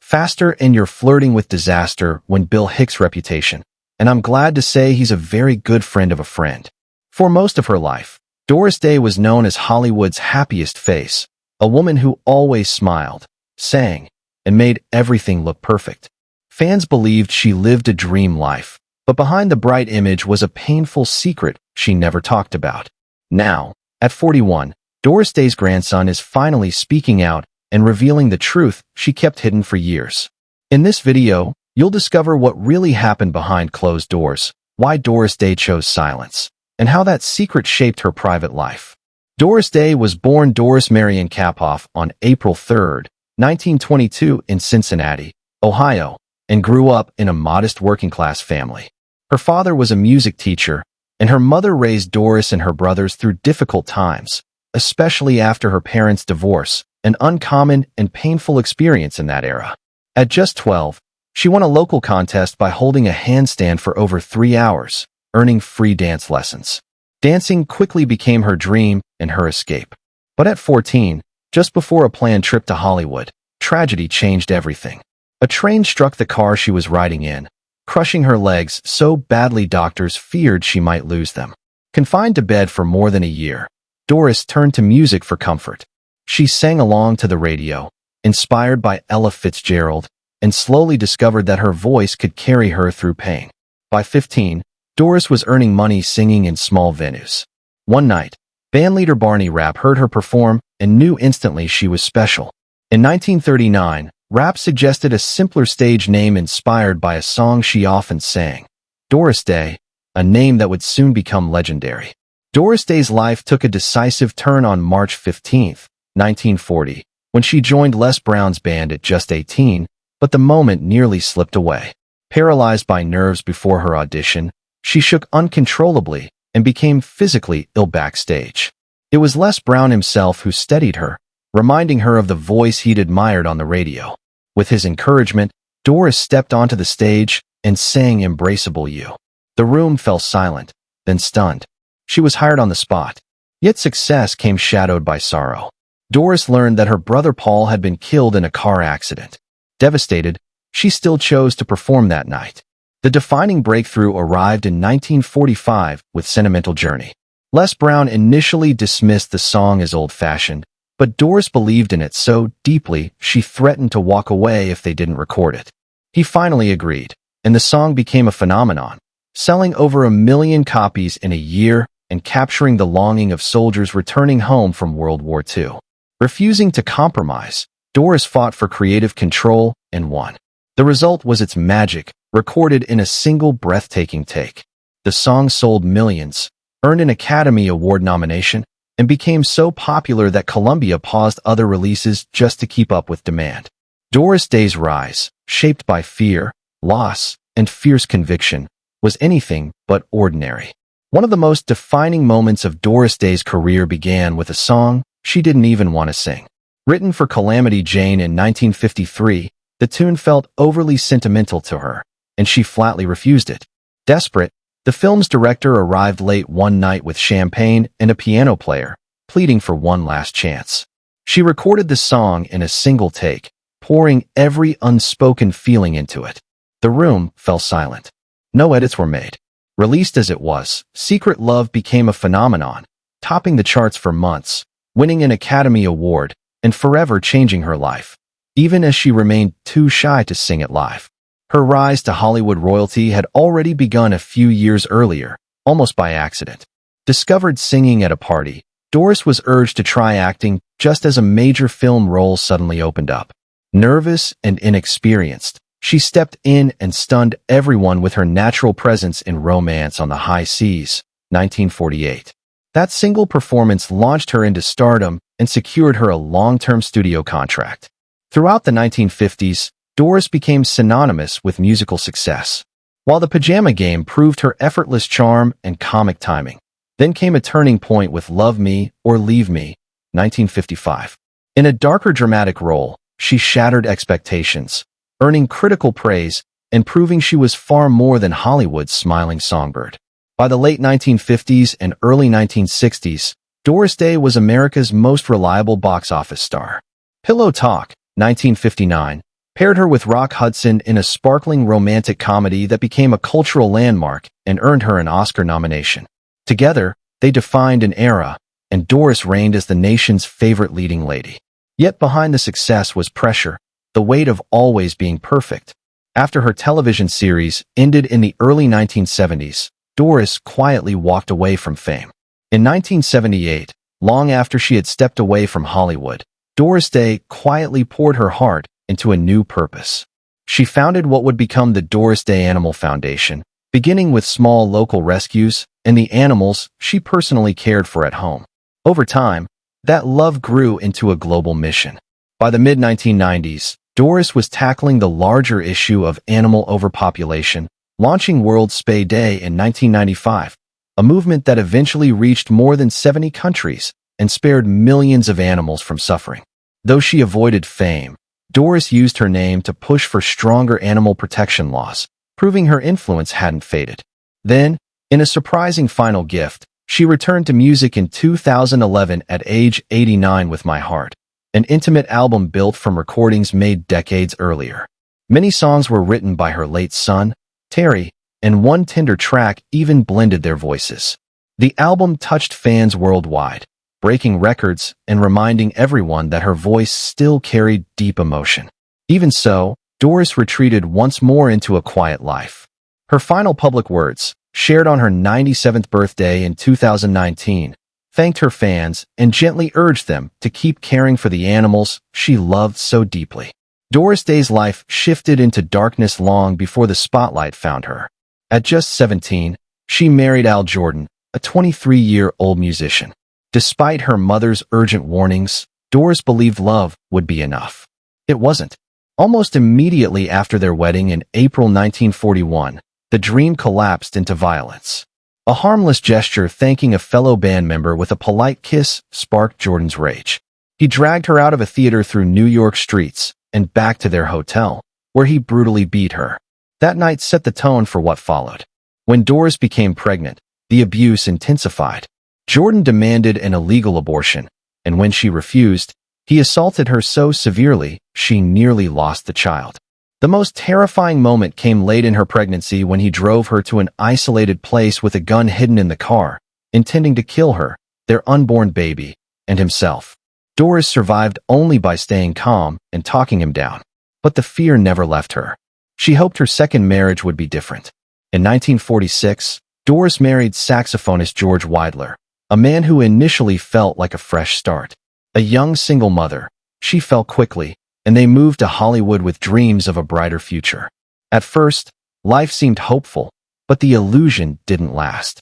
Faster and you're flirting with disaster when Bill Hicks' reputation. And I'm glad to say he's a very good friend of a friend. For most of her life, Doris Day was known as Hollywood's happiest face, a woman who always smiled, sang, and made everything look perfect. Fans believed she lived a dream life, but behind the bright image was a painful secret she never talked about. Now, at 41, Doris Day's grandson is finally speaking out and revealing the truth she kept hidden for years. In this video, you'll discover what really happened behind closed doors, why Doris Day chose silence, and how that secret shaped her private life. Doris Day was born Doris Marion Kapoff on April 3, 1922 in Cincinnati, Ohio, and grew up in a modest working-class family. Her father was a music teacher, and her mother raised Doris and her brothers through difficult times, especially after her parents' divorce, an uncommon and painful experience in that era. At just 12, she won a local contest by holding a handstand for over 3 hours, earning free dance lessons. Dancing quickly became her dream and her escape. But at 14, just before a planned trip to Hollywood, tragedy changed everything. A train struck the car she was riding in, crushing her legs so badly doctors feared she might lose them. Confined to bed for more than a year, Doris turned to music for comfort. She sang along to the radio, inspired by Ella Fitzgerald, and slowly discovered that her voice could carry her through pain. By 15, Doris was earning money singing in small venues. One night, bandleader Barney Rapp heard her perform and knew instantly she was special. In 1939, Rapp suggested a simpler stage name inspired by a song she often sang, Doris Day, a name that would soon become legendary. Doris Day's life took a decisive turn on March 15, 1940, when she joined Les Brown's band at just 18, but the moment nearly slipped away. Paralyzed by nerves before her audition, she shook uncontrollably and became physically ill backstage. It was Les Brown himself who steadied her, reminding her of the voice he'd admired on the radio. With his encouragement, Doris stepped onto the stage and sang Embraceable You. The room fell silent, then stunned. She was hired on the spot. Yet success came shadowed by sorrow. Doris learned that her brother Paul had been killed in a car accident. Devastated, she still chose to perform that night. The defining breakthrough arrived in 1945 with Sentimental Journey. Les Brown initially dismissed the song as old-fashioned, but Doris believed in it so deeply she threatened to walk away if they didn't record it. He finally agreed, and the song became a phenomenon, selling over 1 million copies in a year and capturing the longing of soldiers returning home from World War II. Refusing to compromise, Doris fought for creative control and won. The result was its magic, recorded in a single breathtaking take. The song sold millions, earned an Academy Award nomination, and became so popular that Columbia paused other releases just to keep up with demand. Doris Day's rise, shaped by fear, loss, and fierce conviction, was anything but ordinary. One of the most defining moments of Doris Day's career began with a song she didn't even want to sing. Written for Calamity Jane in 1953, the tune felt overly sentimental to her, and she flatly refused it. Desperate, the film's director arrived late one night with champagne and a piano player, pleading for one last chance. She recorded the song in a single take, pouring every unspoken feeling into it. The room fell silent. No edits were made. Released as it was, Secret Love became a phenomenon, topping the charts for months, winning an Academy Award, and forever changing her life, even as she remained too shy to sing it live. Her rise to Hollywood royalty had already begun a few years earlier, almost by accident. Discovered singing at a party, Doris was urged to try acting just as a major film role suddenly opened up. Nervous and inexperienced, she stepped in and stunned everyone with her natural presence in Romance on the High Seas, 1948. That single performance launched her into stardom and secured her a long-term studio contract. Throughout the 1950s, Doris became synonymous with musical success. While The Pajama Game proved her effortless charm and comic timing, then came a turning point with Love Me or Leave Me, 1955. In a darker dramatic role, she shattered expectations, earning critical praise and proving she was far more than Hollywood's smiling songbird. By the late 1950s and early 1960s, Doris Day was America's most reliable box office star. Pillow Talk, 1959, paired her with Rock Hudson in a sparkling romantic comedy that became a cultural landmark and earned her an Oscar nomination. Together, they defined an era, and Doris reigned as the nation's favorite leading lady. Yet behind the success was pressure, the weight of always being perfect. After her television series ended in the early 1970s, Doris quietly walked away from fame. In 1978, long after she had stepped away from Hollywood, Doris Day quietly poured her heart into a new purpose. She founded what would become the Doris Day Animal Foundation, beginning with small local rescues and the animals she personally cared for at home. Over time, that love grew into a global mission. By the mid-1990s, Doris was tackling the larger issue of animal overpopulation, launching World Spay Day in 1995, a movement that eventually reached more than 70 countries and spared millions of animals from suffering. Though she avoided fame, Doris used her name to push for stronger animal protection laws, proving her influence hadn't faded. Then, in a surprising final gift, she returned to music in 2011 at age 89 with My Heart, an intimate album built from recordings made decades earlier. Many songs were written by her late son, Terry, and one tender track even blended their voices. The album touched fans worldwide, breaking records and reminding everyone that her voice still carried deep emotion. Even so, Doris retreated once more into a quiet life. Her final public words, shared on her 97th birthday in 2019, thanked her fans and gently urged them to keep caring for the animals she loved so deeply. Doris Day's life shifted into darkness long before the spotlight found her. At just 17, she married Al Jordan, a 23-year-old musician. Despite her mother's urgent warnings, Doris believed love would be enough. It wasn't. Almost immediately after their wedding in April 1941, the dream collapsed into violence. A harmless gesture thanking a fellow band member with a polite kiss sparked Jordan's rage. He dragged her out of a theater through New York streets and back to their hotel, where he brutally beat her. That night set the tone for what followed. When Doris became pregnant, the abuse intensified. Jordan demanded an illegal abortion, and when she refused, he assaulted her so severely she nearly lost the child. The most terrifying moment came late in her pregnancy when he drove her to an isolated place with a gun hidden in the car, intending to kill her, their unborn baby, and himself. Doris survived only by staying calm and talking him down. But the fear never left her. She hoped her second marriage would be different. In 1946, Doris married saxophonist George Weidler, a man who initially felt like a fresh start. A young single mother, she fell quickly, and they moved to Hollywood with dreams of a brighter future. At first, life seemed hopeful, but the illusion didn't last.